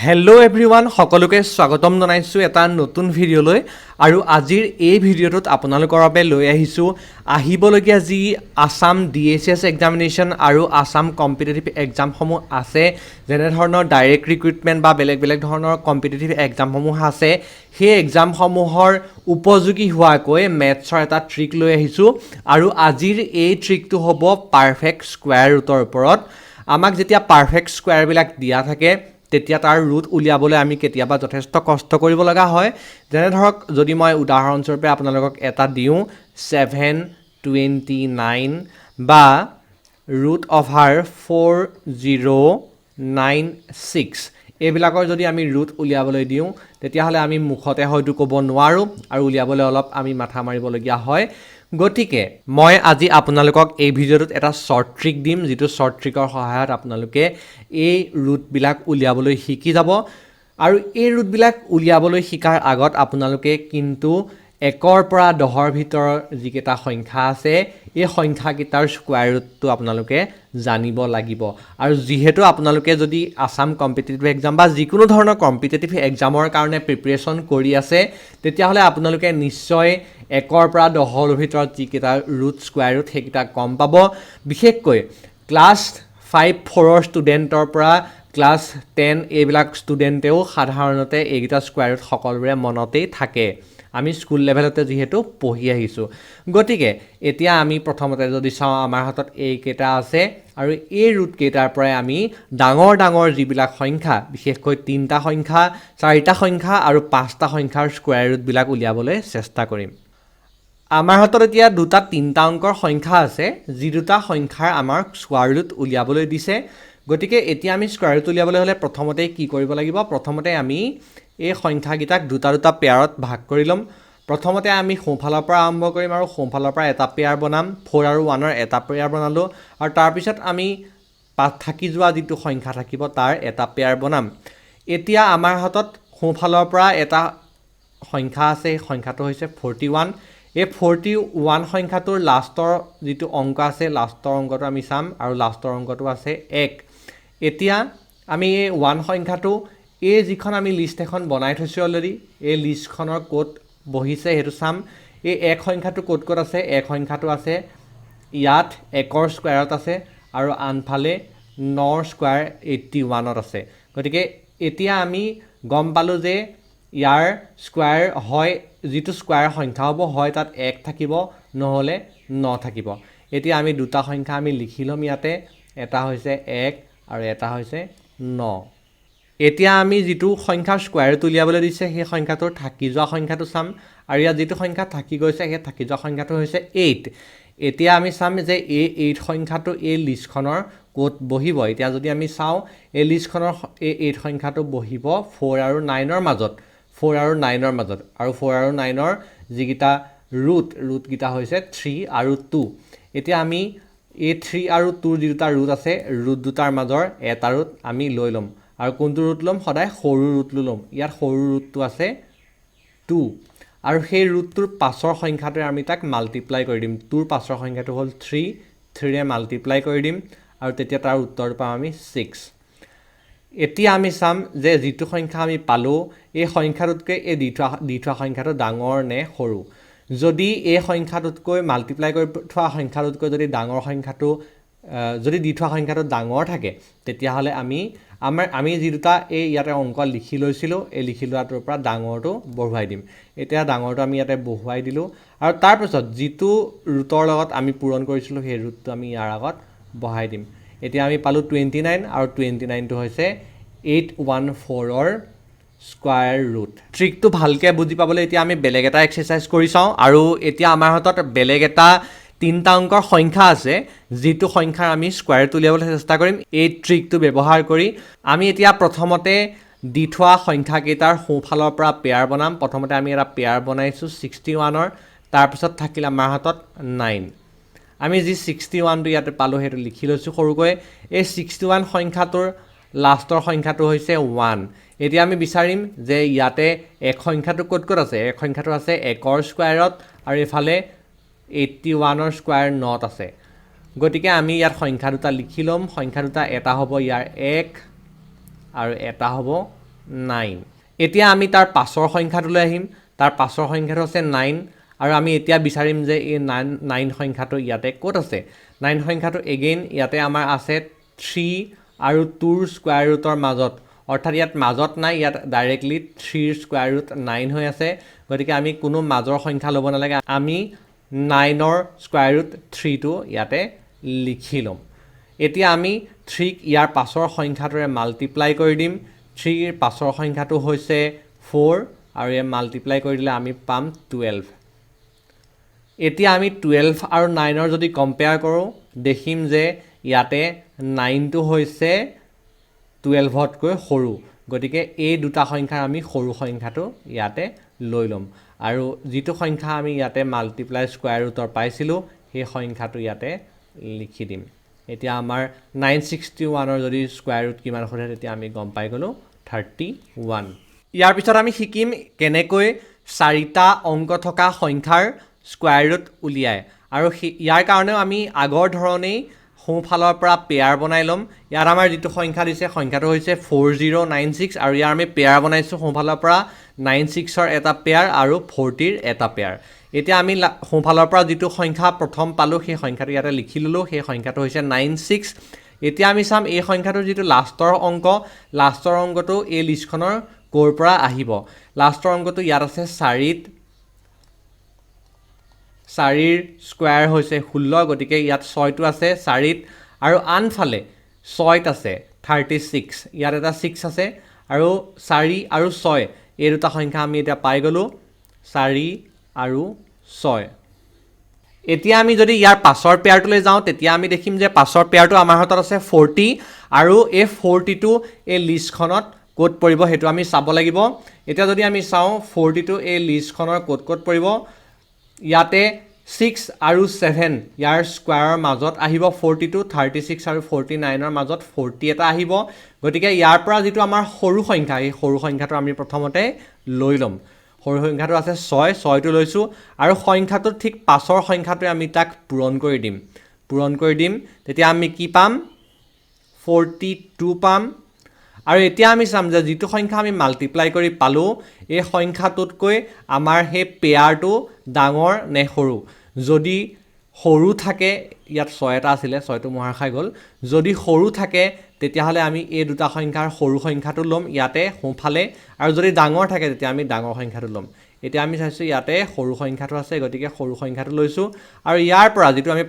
hello' everyone সকলোকে স্বাগতম জনাইছোঁ এটা নতুন ভিডিঅ'লৈ আৰু আজিৰ এই ভিডিঅ'টোত আপোনালোকৰ বাবে লৈ আহিছোঁ আহিবলগীয়া যি আসাম DSS এক্সামিনেশ্যন আৰু আসাম কম্পিটিটিভ এক্সামসমূহ আছে যেনে ধৰণৰ ডাইৰেক্ট ৰিক্ৰুইটমেণ্ট বা বেলেগ বেলেগ ধৰণৰ কম্পিটিটিভ এক্সামসমূহ আছে সেই এক্সামসমূহৰ উপযোগী হোৱাকৈ মেথছৰ এটা ট্ৰিক লৈ আহিছোঁ আৰু আজিৰ এই ট্ৰিকটো হ'ব পাৰফেক্ট স্কোৱাৰ ৰুটৰ ওপৰত আমাক যেতিয়া পাৰফেক্ট স্কোৱাৰবিলাক দিয়া থাকে তেতিয়া তাৰ ৰুট উলিয়াবলৈ আমি কেতিয়াবা যথেষ্ট কষ্ট কৰিব লগা হয় যেনে ধৰক যদি মই উদাহৰণস্বৰূপে আপোনালোকক এটা দিওঁ 729 বা ৰুট অভাৰ 4096 এইবিলাকৰ যদি আমি ৰুট উলিয়াবলৈ দিওঁ তেতিয়াহ'লে আমি মুখতে হয়তো ক'ব নোৱাৰোঁ আৰু উলিয়াবলৈ অলপ আমি মাথা মাৰিবলগীয়া হয় গতিকে মই আজি আপোনালোকক এই ভিডিঅ'টোত এটা শ্বৰ্ট ট্ৰিক দিম যিটো শ্বৰ্ট ট্ৰিকৰ সহায়ত আপোনালোকে এই ৰুটবিলাক উলিয়াবলৈ শিকি যাব আৰু এই ৰুটবিলাক উলিয়াবলৈ শিকাৰ আগত আপোনালোকে কিন্তু 1ৰ পৰা 10ৰ ভিতৰৰ যিকেইটা সংখ্যা আছে এই সংখ্যাকেইটাৰ স্কোৱাৰ ৰুটটো আপোনালোকে জানিব লাগিব আৰু যিহেতু আপোনালোকে যদি আসাম কম্পিটিটিভ এক্সাম বা যিকোনো ধৰণৰ কম্পিটিটিভ এক্সামৰ কাৰণে প্ৰিপাৰেশ্যন কৰি আছে তেতিয়াহ'লে আপোনালোকে নিশ্চয় 1ৰ পৰা 10ৰ ভিতৰত যিকেইটা ৰুট স্কোৱাৰ ৰুট সেইকেইটা কম পাব বিশেষকৈ ক্লাছ 5-4ৰ ষ্টুডেণ্টৰ পৰা ক্লাছ 10 এইবিলাক ষ্টুডেণ্টেও সাধাৰণতে এইকেইটা স্কোৱাৰ ৰুট সকলোৰে মনতেই থাকে আমি স্কুল লেভেলতে যিহেতু পঢ়ি আহিছোঁ গতিকে এতিয়া আমি প্ৰথমতে যদি চাওঁ আমাৰ হাতত এইকেইটা আছে আৰু এই ৰুট কেইটাৰ পৰাই আমি ডাঙৰ ডাঙৰ যিবিলাক সংখ্যা বিশেষকৈ 3টা সংখ্যা 4টা সংখ্যা আৰু 5টা সংখ্যাৰ স্কোৱাৰ ৰুটবিলাক উলিয়াবলৈ চেষ্টা কৰিম আমাৰ হাতত এতিয়া দুটা 3টা অংকৰ সংখ্যা আছে যি দুটা সংখ্যাৰ আমাৰ স্কোৱাৰ ৰুট উলিয়াবলৈ দিছে গতিকে এতিয়া আমি স্কোৱাৰ ৰুট উলিয়াবলৈ হ'লে প্ৰথমতে কি কৰিব লাগিব প্ৰথমতে আমি এই সংখ্যাকেইটাক দুটা দুটা পেয়াৰত ভাগ কৰি ল'ম প্ৰথমতে আমি সোঁফালৰ পৰা আৰম্ভ কৰিম আৰু সোঁফালৰ পৰা এটা পেয়াৰ বনাম 4 আৰু 1ৰ এটা পেয়াৰ বনালোঁ আৰু তাৰপিছত আমি থাকি যোৱা যিটো সংখ্যা থাকিব তাৰ এটা পেয়াৰ বনাম এতিয়া আমাৰ হাতত সোঁফালৰ পৰা এটা সংখ্যা আছে এই সংখ্যাটো হৈছে 41 এই 41 সংখ্যাটোৰ লাষ্টৰ যিটো অংক আছে লাষ্টৰ অংকটো আমি চাম আৰু লাষ্টৰ অংকটো আছে 1 এতিয়া আমি এই 1 সংখ্যাটো এই যিখন আমি লিষ্ট এখন বনাই থৈছোঁ অলৰেডি এই লিষ্টখনৰ ক'ত বহিছে সেইটো চাম এই 1 সংখ্যাটো ক'ত ক'ত আছে 1 সংখ্যাটো আছে ইয়াত 1ৰ স্কোৱাৰত আছে আৰু আনফালে 9ৰ স্কোৱাৰ 81ত আছে গতিকে এতিয়া আমি গম পালোঁ যে ইয়াৰ স্কোৱাৰ হয় যিটো স্কোৱাৰ সংখ্যা হ'ব হয় তাত 1 থাকিব নহ'লে 9 থাকিব এতিয়া আমি দুটা সংখ্যা আমি লিখি ল'ম ইয়াতে এটা হৈছে 1 আৰু এটা হৈছে 9 এতিয়া আমি যিটো সংখ্যাৰ স্কোৱাৰ ৰুট উলিয়াবলৈ দিছে সেই সংখ্যাটোৰ থাকি যোৱা সংখ্যাটো চাম আৰু ইয়াত যিটো সংখ্যা থাকি গৈছে সেই থাকি যোৱা সংখ্যাটো হৈছে 8 এতিয়া আমি চাম যে এই 8 সংখ্যাটো এই লিষ্টখনৰ ক'ত বহিব এতিয়া যদি আমি চাওঁ এই লিষ্টখনৰ এই 8 সংখ্যাটো বহিব 4 আৰু 9ৰ মাজত 4 আৰু 9ৰ মাজত আৰু 4 আৰু 9ৰ যিকেইটা ৰুটকেইটা হৈছে 3 আৰু 2 এতিয়া আমি এই 3 আৰু 2ৰ যি দুটা ৰুট আছে ৰুট দুটাৰ মাজৰ এটা ৰুট আমি লৈ ল'ম আৰু কোনটো ৰুট ল'ম সদায় সৰু ৰুটটো ল'ম ইয়াত সৰু ৰুটটো আছে 2 আৰু সেই ৰুটটোৰ পাছৰ সংখ্যাটোৱে আমি তাক মাল্টিপ্লাই কৰি দিম 2ৰ পাছৰ সংখ্যাটো হ'ল 3 3ৰে মাল্টিপ্লাই কৰি দিম আৰু তেতিয়া তাৰ উত্তৰটো পাম আমি 6 এতিয়া আমি চাম যে যিটো সংখ্যা আমি পালোঁ এই সংখ্যাটোতকৈ এই দি থোৱা সংখ্যাটো ডাঙৰ নে সৰু যদি এই সংখ্যাটোতকৈ মাল্টিপ্লাই কৰি থোৱা সংখ্যাটোতকৈ যদি ডাঙৰ সংখ্যাটো যদি দি থোৱা সংখ্যাটো ডাঙৰ থাকে তেতিয়াহ'লে আমি যি দুটা এই ইয়াতে অংক লিখি লৈছিলোঁ এই লিখি লোৱাটোৰ পৰা ডাঙৰটো বঢ়ুৱাই দিম এতিয়া ডাঙৰটো আমি ইয়াতে বহুৱাই দিলোঁ আৰু তাৰপিছত যিটো ৰুটৰ লগত আমি পূৰণ কৰিছিলোঁ সেই ৰুটটো আমি ইয়াৰ আগত বহাই দিম এতিয়া আমি পালোঁ 29 আৰু 29টো হৈছে 814ৰ স্কোৱাৰ ৰুট ট্ৰিকটো ভালকৈ বুজি পাবলৈ এতিয়া আমি বেলেগ এটা এক্সাৰচাইজ কৰি চাওঁ আৰু এতিয়া আমাৰ হাতত বেলেগ এটা 3টা অংকৰ সংখ্যা আছে যিটো সংখ্যাৰ আমি স্কোৱাৰ ৰুট উলিয়াবলৈ চেষ্টা কৰিম এই ট্ৰিকটো ব্যৱহাৰ কৰি আমি এতিয়া প্ৰথমতে দি থোৱা সংখ্যাকেইটাৰ সোঁফালৰ পৰা পেয়াৰ বনাম প্ৰথমতে আমি এটা পেয়াৰ বনাইছোঁ 61ৰ তাৰপিছত থাকিল আমাৰ হাতত 9 আমি যি 61টো ইয়াতে পালোঁ সেইটো লিখি লৈছোঁ সৰুকৈ এই 61 সংখ্যাটোৰ লাষ্টৰ সংখ্যাটো হৈছে 1 এতিয়া আমি বিচাৰিম যে ইয়াতে 1 সংখ্যাটো ক'ত ক'ত আছে 1 সংখ্যাটো আছে 1ৰ স্কোৱাৰত আৰু এইফালে 81ৰ স্কোৱাৰ 9ত আছে গতিকে আমি ইয়াত সংখ্যা দুটা লিখি ল'ম সংখ্যা দুটা এটা হ'ব ইয়াৰ 1 আৰু এটা হ'ব 9 এতিয়া আমি তাৰ পাছৰ সংখ্যাটোলৈ আহিম তাৰ পাছৰ সংখ্যাটো আছে 9 আৰু আমি এতিয়া বিচাৰিম যে এই 9 সংখ্যাটো ইয়াতে ক'ত আছে 9 সংখ্যাটো এগেইন ইয়াতে আমাৰ আছে 3 আৰু 2 ৰ স্কয়াৰ ৰুটৰ মাজত অৰ্থাৎ ইয়াত মাজত নাই ইয়াত ডাইৰেক্টলি 3 ৰ স্কয়াৰ ৰুট 9 হৈ আছে গতিকে আমি কোনো মাজৰ সংখ্যা ল'ব নালাগে আমি 9 ৰ স্কয়াৰ ৰুট 3 টো ইয়াতে লিখি ল'ম এতিয়া আমি 3 ক ইয়াৰ পাছৰ সংখ্যাটোৰে মাল্টিপ্লাই কৰি দিম 3 ৰ পাছৰ সংখ্যাটো হৈছে 4 আৰু এ মাল্টিপ্লাই কৰি দিলে আমি পাম 12 এতিয়া আমি 12 আৰু 9 ৰ যদি কম্পেয়াৰ কৰোঁ দেখিম যে ইয়াতে 9 টো হৈছে 12 তকৈ সৰু গতিকে এই দুটা সংখ্যাৰ আমি সৰু সংখ্যাটো ইয়াতে লৈ ল'ম আৰু যিটো সংখ্যা আমি ইয়াতে মাল্টিপ্লাই স্কয়াৰ ৰুটৰ পাইছিলোঁ সেই সংখ্যাটো ইয়াতে লিখি দিম এতিয়া আমাৰ 961 ৰ যদি স্কয়াৰ ৰুট কিমান হয় তেতিয়া আমি গম পাই গলো 31 ইয়াৰ পিছত আমি শিকিম কেনেকৈ চাৰিটা অংক থকা সংখ্যাৰ স্কয়াৰ ৰুট উলিয়ায় আৰু ইয়াৰ কাৰণেও আমি আগৰ ধৰণেই সোঁফালৰ পৰা পেয়াৰ বনাই ল'ম ইয়াত আমাৰ যিটো সংখ্যা দিছে সংখ্যাটো হৈছে 4096 আৰু ইয়াৰ আমি পেয়াৰ বনাইছোঁ সোঁফালৰ পৰা 96 ৰ এটা পেয়াৰ আৰু 40 ৰ এটা পেয়াৰ এতিয়া আমি সোঁফালৰ পৰা যিটো সংখ্যা প্ৰথম পালোঁ সেই সংখ্যাটো ইয়াতে লিখি ল'লোঁ সেই সংখ্যাটো হৈছে 96 এতিয়া আমি চাম এই সংখ্যাটোৰ যিটো লাষ্টৰ অংকটো এই লিষ্টখনৰ ক'ৰ পৰা আহিব লাষ্টৰ অংকটো ইয়াত আছে 4ৰ স্কয়াৰ হৈছে 16 গতিকে ইয়াত 6টো আছে 4ত আৰু আনফালে 6ত আছে 36 ইয়াত এটা 6 আছে আৰু 4 আৰু 6 এই দুটা সংখ্যা আমি এতিয়া পাই গলো 4 আৰু 6 এতিয়া আমি যদি ইয়াৰ পাছৰ পেয়াৰটোলৈ যাওঁ তেতিয়া আমি দেখিম যে পাছৰ পেয়াৰটো আমাৰ হাতত আছে 40 আৰু এই 40 টো এই লিষ্টখনত ক'ত পৰিব হেতু আমি চাব লাগিব এতিয়া যদি আমি চাওঁ 40 টো এই লিষ্টখনৰ ক'ত পৰিব ইয়াতে 6 আৰু 7 ইয়াৰ স্কয়াৰৰ মাজত আহিব 42 36 আৰু 49 ৰ মাজত 40 এটা আহিব গতিকে ইয়াৰ পৰা যিটো আমাৰ সৰু সংখ্যা এই সৰু সংখ্যাটো আমি প্ৰথমতে লৈ ল'ম সৰু সংখ্যাটো আছে 6 টো লৈছো আৰু সংখ্যাটোৰ ঠিক পাছৰ সংখ্যাটোৱে আমি তাক পূৰণ কৰি দিম তেতিয়া আমি কি পাম 42 পাম আৰু এতিয়া আমি চাম যে যিটো সংখ্যা আমি মাল্টিপ্লাই কৰি পালো এই সংখ্যাটোতকৈ আমাৰ হে পেয়াৰটো ডাঙৰ নে সৰু যদি সৰু থাকে ইয়াত 6 এটা আছিল 6টো মহাৰ খাই গল যদি সৰু থাকে তেতিয়া হলে আমি এই দুটা সংখ্যাৰ সৰু সংখ্যাটো লম ইয়াতে সোঁফালে আৰু যদি ডাঙৰ থাকে তেতিয়া আমি ডাঙৰ সংখ্যাটো লম এতিয়া আমি চাইছো ইয়াতে সৰু সংখ্যাটো আছে গতিকে সৰু সংখ্যাটো লৈছো আৰু ইয়াৰ পৰা যেটো আমি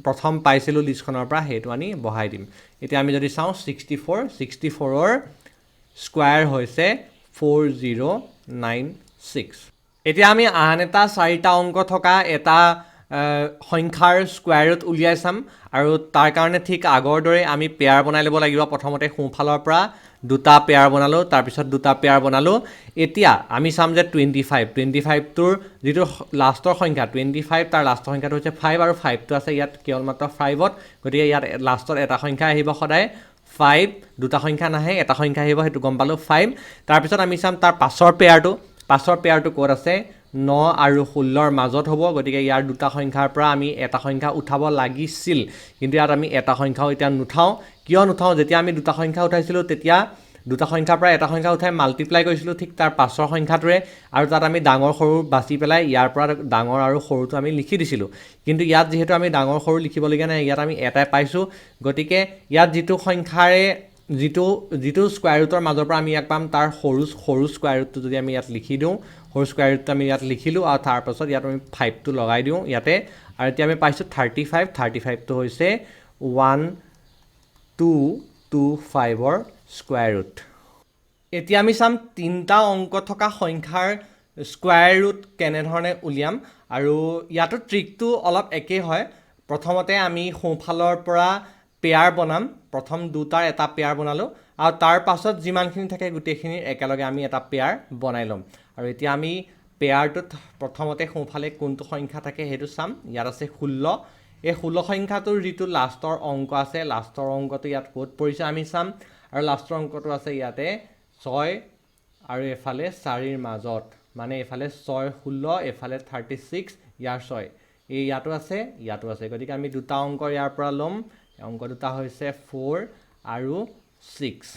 প্ৰথম পাইছিলো লিষ্টখনৰ পৰা হেতু আনি বহাই দিম এতিয়া আমি যদি চাওঁ 64 ৰ স্কয়াৰ হৈছে 4096 এতিয়া আমি আন এটা চাৰিটা অংক থকা এটা সংখ্যাৰ স্কয়াৰ ৰুট উলিয়াই চাম আৰু তাৰ কাৰণে ঠিক আগৰ দৰে আমি পেয়াৰ বনাই ল'ব লাগিব প্ৰথমতে সোঁফালৰ পৰা দুটা পেয়াৰ বনালো তাৰ পিছত দুটা পেয়াৰ বনালো এতিয়া আমি চাম যে 25 টোৰ যিটো লাষ্টৰ সংখ্যা 25 তাৰ লাষ্টৰ সংখ্যাটো হৈছে 5 আৰু 5 টো আছে ইয়াত কেৱল মাত্ৰ 5ত গতিকে ইয়াত লাষ্টত এটা সংখ্যা আহিব সদায় 5 দুটা সংখ্যা নাহে এটা সংখ্যা আহিব হেতু গম পালো 5 তাৰ পিছত আমি চাম তাৰ পাছৰ পেয়াৰটো ক'ত আছে 9 আৰু 16 ৰ মাজত হ'ব গতিকে ইয়াৰ দুটা সংখ্যাৰ পৰা আমি এটা সংখ্যা উঠাব লাগিছিল কিন্তু ইয়াত আমি এটা সংখ্যাও এতিয়া নুঠাও কিয় নুঠাও যেতিয়া আমি দুটা সংখ্যা উঠাইছিলো তেতিয়া দুটা সংখ্যাৰ পৰা এটা সংখ্যা উঠাই মাল্টিপ্লাই কৰিছিলো ঠিক তাৰ পাছৰ সংখ্যাটোৰে আৰু তাত আমি ডাঙৰ সৰু বাছি পেলাই ইয়াৰ পৰা ডাঙৰ আৰু সৰুটো আমি লিখি দিছিলো কিন্তু ইয়াত যেহেতু আমি ডাঙৰ সৰু লিখিব লগা নাই ইয়াত আমি এটাই পাইছো গতিকে ইয়াত যিটো সংখ্যাৰে যিটো স্কয়াৰ ৰুটৰ মাজৰ পৰা আমি ইয়াক পাম তাৰ সৰু স্কয়াৰ ৰুটটো যদি আমি ইয়াত লিখি দিওঁ সৰু স্কয়াৰ ৰুটটো আমি ইয়াত লিখিলো আৰু তাৰ পাছত ইয়াত আমি 5 টো লগাই দিওঁ ইয়াতে আৰু এতিয়া আমি পাইছো 35 টো হৈছে 1225 ৰ স্কয়াৰ ৰুট এতিয়া আমি চাম তিনটা অংক থকা সংখ্যাৰ স্কয়াৰ ৰুট কেনে ধৰণে উলিয়াম আৰু ইয়াটো ট্ৰিকটো অলপ একেই হয় প্ৰথমতে আমি সোঁফালৰ পৰা পেয়াৰ বনাম প্ৰথম দুটাৰ এটা পেয়াৰ বনালো আৰু তাৰ পাছত যিমানখিনি থাকে গুটেখিনি একেলগে আমি এটা পেয়াৰ বনাই লম আৰু এতিয়া আমি পেয়াৰটোত প্ৰথমতে সোঁফালে কোনটো সংখ্যা থাকে হেতু চাম ইয়াত আছে 16 এই 16 সংখ্যাটোৰ যিটো লাষ্টৰ অংক আছে লাষ্টৰ অংকটো ইয়াত ক'ত পৰিছে আমি চাম আৰু লাষ্টৰ অংকটো আছে ইয়াতে 6 আৰু এফালে 4 ৰ মাজত মানে এফালে 6 16 এফালে 36 ইয়াৰ 6 এই ইয়াতো আছে গতিকে আমি দুটা অংক ইয়াৰ পৰা লম অংক দুটা হৈছে 4 আৰু 6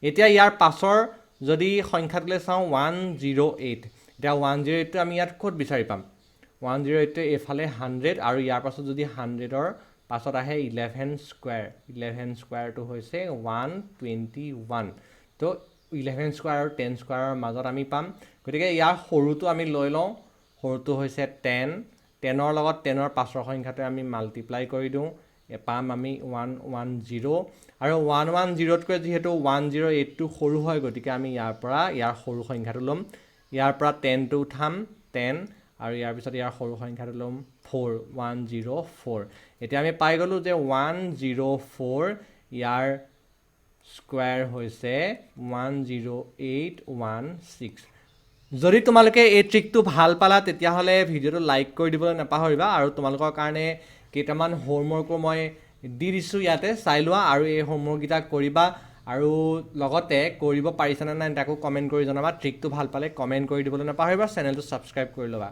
এতিয়া ইয়াৰ পাছৰ যদি সংখ্যাটোলৈ চাওঁ 108 এতিয়া 108টো আমি ইয়াত ক'ত বিচাৰি পাম 108টো এইফালে 100 আৰু ইয়াৰ পাছত যদি 100ৰ পাছত আহে 11 স্কোৱাৰটো হৈছে 121 তো 11 স্কোৱাৰ আৰু 10 স্কোৱাৰৰ মাজত আমি পাম গতিকে ইয়াৰ সৰুটো আমি লৈ লওঁ সৰুটো হৈছে 10 10ৰ লগত 10ৰ পাছৰ সংখ্যাটো আমি মাল্টিপ্লাই কৰি দিওঁ পাম আমি 110 আৰু 110তকৈ যিহেতু 108টো সৰু হয় গতিকে আমি ইয়াৰ সৰু সংখ্যাটো ল'ম ইয়াৰ পৰা 10টো উঠাম 10 আৰু ইয়াৰ পিছত ইয়াৰ সৰু সংখ্যাটো ল'ম 104 এতিয়া আমি পাই গ'লো যে 104 ইয়াৰ স্কোৱাৰ হৈছে 10816 যদি তোমালোকে এই ট্ৰিকটো ভাল পালা তেতিয়াহ'লে ভিডিঅ'টো লাইক কৰি দিবলৈ নাপাহৰিবা আৰু তোমালোকৰ কাৰণে কেইটামান হোমৱৰ্কো মই দি দিছোঁ ইয়াতে চাই লোৱা আৰু এই হোমৱৰ্ককেইটা কৰিবা আৰু লগতে কৰিব পাৰিছানে নাই তাকো কমেণ্ট কৰি জনাবা ট্ৰিকটো ভাল পালে কমেণ্ট কৰি দিবলৈ নাপাহৰিবা চেনেলটো ছাবস্ক্ৰাইব কৰি ল'বা